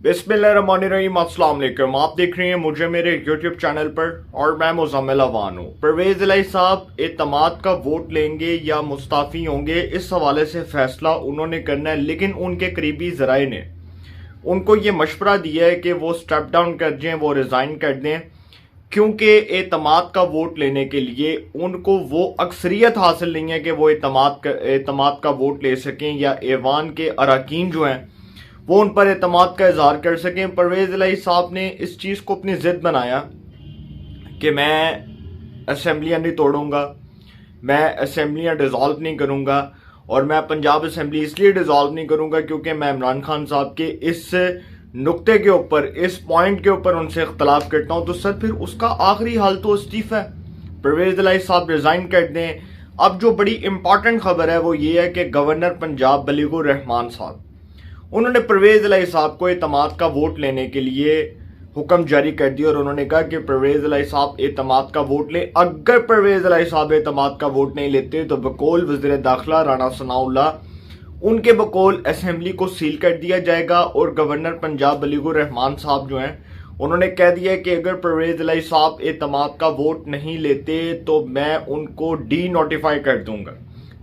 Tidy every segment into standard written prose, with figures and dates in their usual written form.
बिस्मिल्लाहिर्रहमानिर्रहीम, अस्सलाम वालेकुम। आप देख रहे हैं मुझे मेरे यूट्यूब चैनल पर और मैं मुज़म्मिल अवान हूँ। परवेज़ इलाही साहब एतमाद का वोट लेंगे या मुस्ताफ़ी होंगे, इस हवाले से फैसला उन्होंने करना है, लेकिन उनके करीबी ज़राए ने उनको ये मशवरा दिया है कि वो स्टेप डाउन कर जाएं, वो रिज़ाइन कर दें, क्योंकि एतमाद का वोट लेने के लिए उनको वो अक्सरियत हासिल नहीं है कि वो एतमाद का वोट ले सकें या ऐवान के अरकान जो हैं वो उन पर एतमाद का इजहार कर सकें। परवेज़ इलाही साहब ने इस चीज़ को अपनी ज़िद बनाया कि मैं असम्बलियाँ नहीं तोड़ूंगा, मैं असम्बलियाँ डिज़ोल्व नहीं करूंगा, और मैं पंजाब असम्बली इसलिए डिज़ोल्व नहीं करूंगा क्योंकि मैं इमरान खान साहब के इस नुक्ते के ऊपर, इस पॉइंट के ऊपर उनसे इख्तलाफ करता हूं। तो सर फिर उसका आखिरी हाल तो इस्तीफा है, परवेज़ इलाही साहब रिज़ाइन कर दें। अब जो बड़ी इंपॉर्टेंट खबर है वो ये है कि गवर्नर पंजाब बलीगुर रहमान साहब, उन्होंने परवेज़ इलाही साहब को एतमाद का वोट लेने के लिए हुक्म जारी कर दिया और उन्होंने कहा कि परवेज़ इलाही साहब एतमाद का वोट लें। अगर परवेज़ इलाही साहब एतमाद का वोट नहीं लेते तो बकौल वज़ीर दाखिला राणा सनाउल्लाह उनके बकौल असेंबली को सील कर दिया जाएगा। और गवर्नर पंजाब बलीगुर रहमान साहब जो हैं उन्होंने कह दिया कि अगर परवेज़ इलाही साहब एतमाद का वोट नहीं लेते तो मैं उनको डी नोटिफाई कर दूंगा।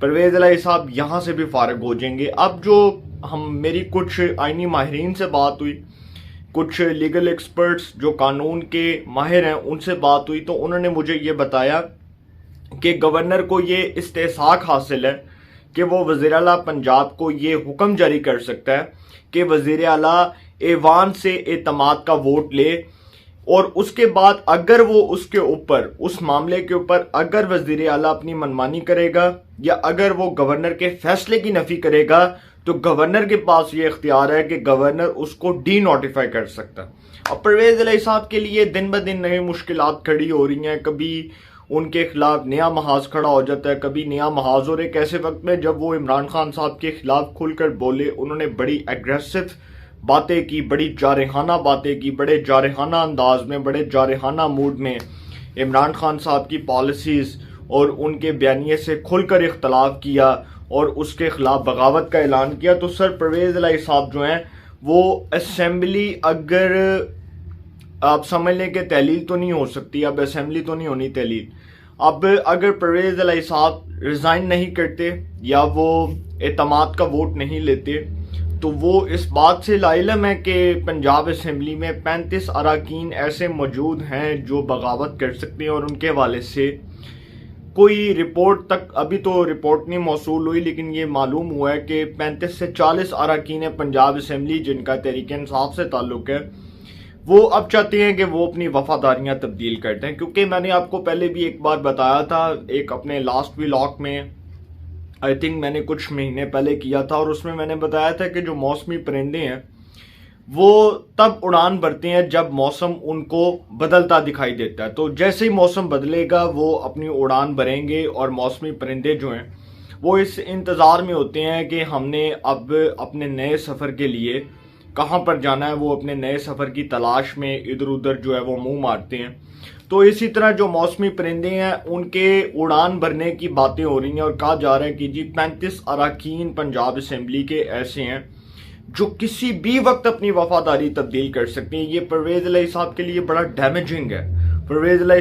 परवेज़ इलाही साहब यहाँ से भी फारिग हो जाएंगे। अब जो मेरी कुछ आईनी माहिरीन से बात हुई, कुछ लीगल एक्सपर्ट्स जो कानून के माहिर हैं उनसे बात हुई, तो उन्होंने मुझे ये बताया कि गवर्नर को ये इस्तेसाक हासिल है कि वो वज़ीर आला पंजाब को ये हुक्म जारी कर सकता है कि वज़ीर आला ऐवान से एतमाद का वोट ले, और उसके बाद अगर वो उसके ऊपर, उस मामले के ऊपर अगर वज़ीर आला अपनी मनमानी करेगा या अगर वो गवर्नर के फैसले की नफी करेगा तो गवर्नर के पास ये इख्तियार है कि गवर्नर उसको डी नोटिफाई कर सकता है। अब परवेज़ इलाही साहब के लिए दिन ब दिन नई मुश्किलात खड़ी हो रही हैं। कभी उनके खिलाफ नया महाज खड़ा हो जाता है, कभी नया महाज, और एक ऐसे वक्त में जब वो इमरान खान साहब के खिलाफ खुलकर बोले, उन्होंने बड़ी एग्रेसिव बातें की, बड़ी जारहाना बातें की, बड़े जारहाना अंदाज में, बड़े जारहाना मूड में इमरान खान साहब की पॉलिसीज़ और उनके बयानिए से खुलकर इख्तलाफ किया और उसके खिलाफ बगावत का ऐलान किया। तो सर परवेज़ इलाही साहब जो हैं वो असेंबली, अगर आप समझ लें कि तहलील तो नहीं हो सकती, अब असेंबली तो नहीं होनी तहलील, अब अगर परवेज़ इलाही साहब रिज़ाइन नहीं करते या वो एतमाद का वोट नहीं लेते तो वो इस बात से लाइलम है कि पंजाब असेंबली में 35 अरकान ऐसे मौजूद हैं जो बगावत कर सकते हैं, और उनके हवाले से कोई रिपोर्ट तक, अभी तो रिपोर्ट नहीं मौसूल हुई, लेकिन ये मालूम हुआ है कि 35 से 40 अरकान पंजाब असेंबली जिनका तहरीक इंसाफ से ताल्लुक़ है वो अब चाहते हैं कि वो अपनी वफादारियां तब्दील करते हैं। क्योंकि मैंने आपको पहले भी एक बार बताया था, एक अपने लास्ट व्लॉग में, आई थिंक मैंने कुछ महीने पहले किया था, और उसमें मैंने बताया था कि जो मौसमी परिंदे हैं वो तब उड़ान भरते हैं जब मौसम उनको बदलता दिखाई देता है। तो जैसे ही मौसम बदलेगा वो अपनी उड़ान भरेंगे, और मौसमी परिंदे जो हैं वो इस इंतज़ार में होते हैं कि हमने अब अपने नए सफ़र के लिए कहाँ पर जाना है, वो अपने नए सफ़र की तलाश में इधर उधर जो है वो मुंह मारते हैं। तो इसी तरह जो मौसमी परिंदे हैं उनके उड़ान भरने की बातें हो रही हैं, और कहा जा रहा है कि जी 35 अरकान पंजाब असेंबली के ऐसे हैं जो किसी भी वक्त अपनी वफादारी तब्दील कर सकते हैं। ये परवेज़ इलाही साहब के लिए बड़ा डैमेजिंग है, परवेज़ इलाही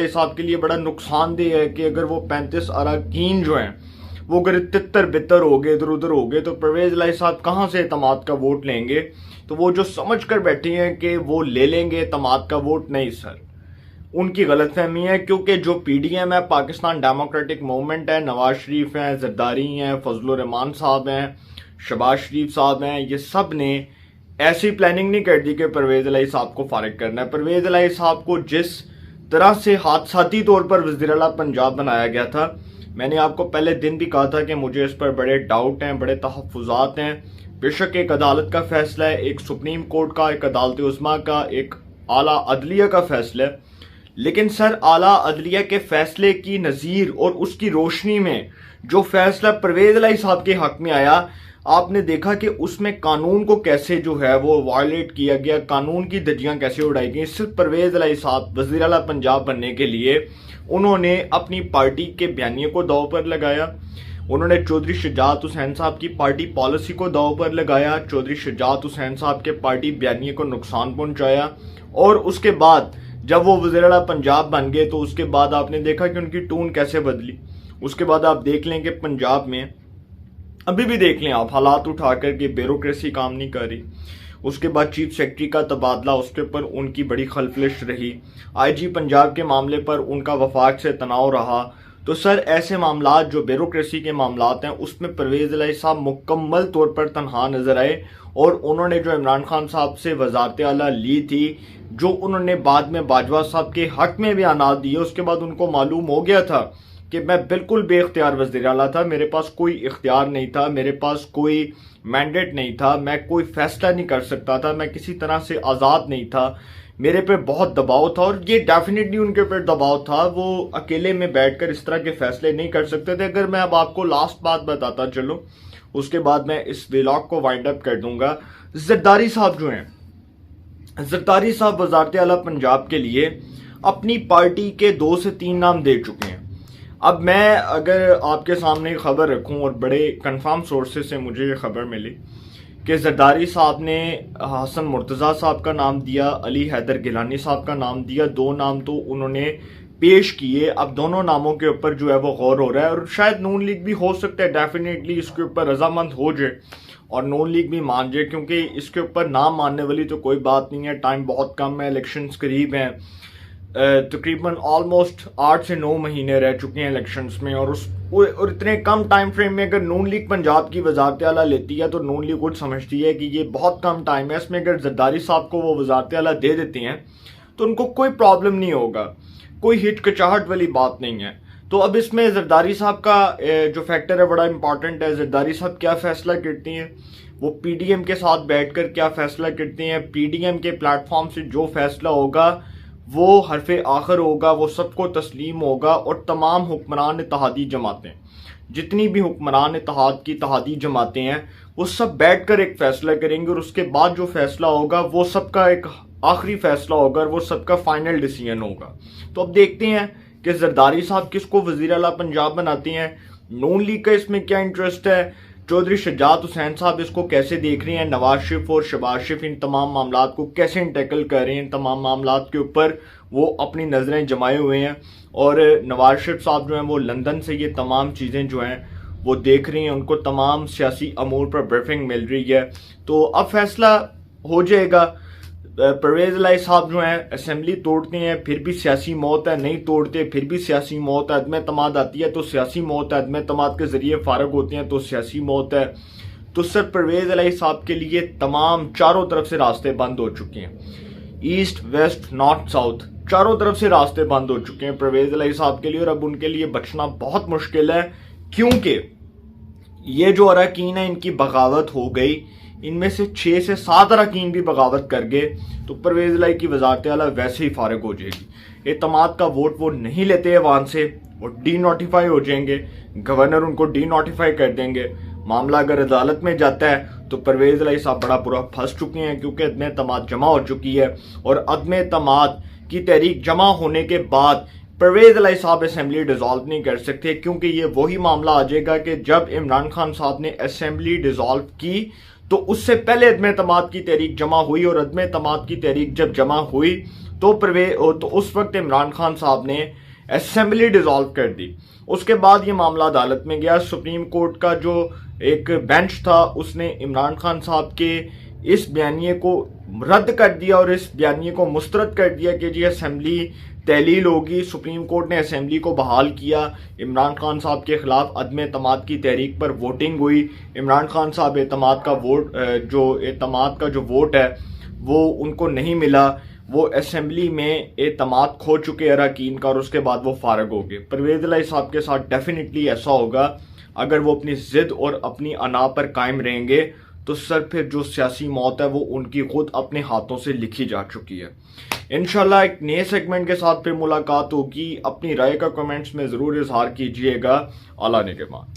साहब के लिए बड़ा नुकसानदेह है कि अगर वो 35 अरकान जो हैं वो अगर तितर बितर हो गए, इधर उधर हो गए, तो परवेज़ इलाही साहब कहाँ से एतमाद का वोट लेंगे। तो वो जो समझ कर बैठे हैं कि वो ले लेंगे एतमाद का वोट, नहीं सर, उनकी गलतफहमी है। क्योंकि जो PDM है, पाकिस्तान डेमोक्रेटिक मूवमेंट है, नवाज शरीफ हैं, जरदारी हैं, फजलुर रहमान साहब हैं, शहबाज शरीफ साहब हैं, ये सब ने ऐसी प्लानिंग नहीं कर दी कि परवेज़ इलाही साहब को फारिग करना है। परवेज़ इलाही साहब को जिस तरह से हादसाती तौर पर वज़ीर आला पंजाब बनाया गया था, मैंने आपको पहले दिन भी कहा था कि मुझे इस पर बड़े डाउट हैं, बड़े तहफ़्फ़ुज़ात हैं। बेशक एक अदालत का फैसला है, एक सुप्रीम कोर्ट का, एक अदालत उस्मा का, एक आला अदलिया का फैसला है, लेकिन सर आला अदलिया के फैसले की नज़ीर और उसकी रोशनी में जो फैसला परवेज़ इलाही साहब के हक में आया, आपने देखा कि उसमें कानून को कैसे जो है वो वायलेट किया गया, कानून की धज्जियां कैसे उड़ाई गई। सिर्फ परवेज़ इलाही साहब वज़ीर आला पंजाब बनने के लिए उन्होंने अपनी पार्टी के बयानिए को दांव पर लगाया, उन्होंने चौधरी शुजात हुसैन साहब की पार्टी पॉलिसी को दांव पर लगाया, चौधरी शुजात हुसैन साहब के पार्टी बयानिए को नुकसान पहुंचाया। और उसके बाद जब वो वज़ीर-ए-आला पंजाब बन गए तो उसके बाद आपने देखा कि उनकी टून कैसे बदली। उसके बाद आप देख लें कि पंजाब में अभी भी देख लें आप हालात उठा कर के ब्यूरोक्रेसी काम नहीं कर रही। उसके बाद चीफ सेक्रेटरी का तबादला, उसके ऊपर उनकी बड़ी खलफलिश रही। आईजी पंजाब के मामले पर उनका वफाक से तनाव रहा। तो सर ऐसे मामला जो ब्यूरोक्रेसी के मामलात हैं उसमें परवेज़ इलाही साहब मुकम्मल तौर पर तनहा नजर आए। और उन्होंने जो इमरान खान साहब से वज़ारत आला ली थी, जो उन्होंने बाद में बाजवा साहब के हक में बयानात दिए, उसके बाद उनको मालूम हो गया था कि मैं बिल्कुल बेख्तियार वज़ीर आला था, मेरे पास कोई इख्तियार नहीं था, मेरे पास कोई मैंडेट नहीं था, मैं कोई फैसला नहीं कर सकता था, मैं किसी तरह से आज़ाद नहीं था, मेरे पे बहुत दबाव था। और ये डेफिनेटली उनके ऊपर दबाव था, वो अकेले में बैठकर इस तरह के फैसले नहीं कर सकते थे। अगर मैं अब आपको लास्ट बात बताता चलो, उसके बाद मैं इस व्लॉग को वाइंड अप कर दूंगा। जरदारी साहब जो हैं, जरदारी साहब वज़ारत आला पंजाब के लिए अपनी पार्टी के 2 से 3 नाम दे चुके हैं। अब मैं अगर आपके सामने खबर रखूं, और बड़े कंफर्म सोर्सेज से मुझे ये खबर मिली कि जरदारी साहब ने हसन मुर्तज़ा साहब का नाम दिया, अली हैदर गिलानी साहब का नाम दिया, 2 नाम तो उन्होंने पेश किए। अब दोनों नामों के ऊपर जो है वो गौर हो रहा है, और शायद नून लीग भी हो सकता है डेफिनेटली इसके ऊपर रजामंद हो जाए और नून लीग भी मान जाए, क्योंकि इसके ऊपर नाम मानने वाली तो कोई बात नहीं है। टाइम बहुत कम है, इलेक्शंस करीब हैं, तकरीबन ऑलमोस्ट 8 से 9 महीने रह चुके हैं इलेक्शंस में। और इतने कम टाइम फ्रेम में अगर नून लीग पंजाब की वज़ारत आला लेती है तो नून लीग खुद समझती है कि ये बहुत कम टाइम है, इसमें अगर जरदारी साहब को वो वज़ारत आला दे देते हैं तो उनको कोई प्रॉब्लम नहीं होगा, कोई हिचकिचाहट वाली बात नहीं है। तो अब इसमें जरदारी साहब का जो फैक्टर है बड़ा इंपॉर्टेंट है। जरदारी साहब क्या फैसला करती हैं, वो पीडीएम के साथ बैठकर क्या फैसला करते हैं, पीडीएम के प्लेटफॉर्म से जो फैसला होगा वो हरफे आखिर होगा, वो सबको तस्लीम होगा। और तमाम हुक्मरान इत्तेहादी जमातें, जितनी भी हुक्मरान इत्तेहाद की इत्तेहादी जमातें हैं, वो सब बैठकर एक फैसला करेंगे, और उसके बाद जो फैसला होगा वो सबका एक आखिरी फैसला होगा, और वो सबका फाइनल डिसीजन होगा। तो अब देखते हैं कि जरदारी साहब किसको वज़ीर आला पंजाब बनाते हैं, नून लीग का इसमें क्या इंटरेस्ट है, चौधरी शुजात हुसैन साहब इसको कैसे देख रहे हैं, नवाज शरीफ और शहबाज शरीफ इन तमाम मामलात को कैसे टैकल कर रहे हैं, इन तमाम मामलात के ऊपर वो अपनी नज़रें जमाए हुए हैं। और नवाज शरीफ साहब जो हैं वो लंदन से ये तमाम चीज़ें जो हैं वो देख रही हैं, उनको तमाम सियासी अमूर पर ब्रीफिंग मिल रही है। तो अब फैसला हो जाएगा। परवेज़ इलाही साहब जो हैं असेंबली तोड़ते हैं फिर भी सियासी मौत है, नहीं तोड़ते फिर भी सियासी मौत है, अदम तमाद आती है तो सियासी मौत है, अदम तमाद के जरिए फारग होते हैं तो सियासी मौत है। तो सर परवेज़ इलाही साहब के लिए तमाम चारों तरफ से रास्ते बंद हो चुके हैं, ईस्ट वेस्ट नॉर्थ साउथ चारों तरफ से रास्ते बंद हो चुके हैं परवेज़ इलाही साहब के लिए। और अब उनके लिए बचना बहुत मुश्किल है, क्योंकि ये जो अरकान है इनकी बगावत हो गई, इनमें से 6 से 7 अरकान भी बगावत कर गए तो परवेज़ इलाही की वज़ारत आला वैसे ही फारग हो जाएगी। एतमाद का वोट वो नहीं लेते अवाम से, वो डी नोटिफाई हो जाएंगे, गवर्नर उनको डी नोटिफाई कर देंगे। मामला अगर अदालत में जाता है तो परवेज़ इलाही साहब बड़ा पूरा फंस चुके हैं, क्योंकि अदम एतमाद जमा हो चुकी है। और अदम एतमाद की तहरीक जमा होने के बाद परवेज़ इलाही साहब असेंबली डिसॉल्व नहीं कर सकते, क्योंकि ये वही मामला आ जाएगा कि जब इमरान खान साहब ने असेंबली डिसॉल्व की तो उससे पहले अदम एतमाद की तहरीक जमा हुई, और अदम एतमाद की तहरीक जब जमा हुई तो उस वक्त इमरान खान साहब ने असेंबली डिसॉल्व कर दी। उसके बाद ये मामला अदालत में गया, सुप्रीम कोर्ट का जो एक बेंच था उसने इमरान खान साहब के इस बयानिए को रद्द कर दिया और इस बयानिए को मुस्तरद कर दिया कि जी असेंबली तहलील होगी। सुप्रीम कोर्ट ने असेंबली को बहाल किया, इमरान खान साहब के खिलाफ अदम एतमाद की तहरीक पर वोटिंग हुई। इमरान खान साहब एतमाद का वोट है वो उनको नहीं मिला, वो असेंबली में एतमाद खो चुके अरकान का, और उसके बाद वो फारग हो गए। परवेज़ इलाही साहब के साथ डेफिनेटली ऐसा होगा, अगर वो अपनी जिद और अपनी अना पर कायम रहेंगे तो सर फिर जो सियासी मौत है वो उनकी खुद अपने हाथों से लिखी जा चुकी है। इंशाल्लाह एक नए सेगमेंट के साथ फिर मुलाकात होगी। अपनी राय का कमेंट्स में ज़रूर इजहार कीजिएगा। आला निगहबान।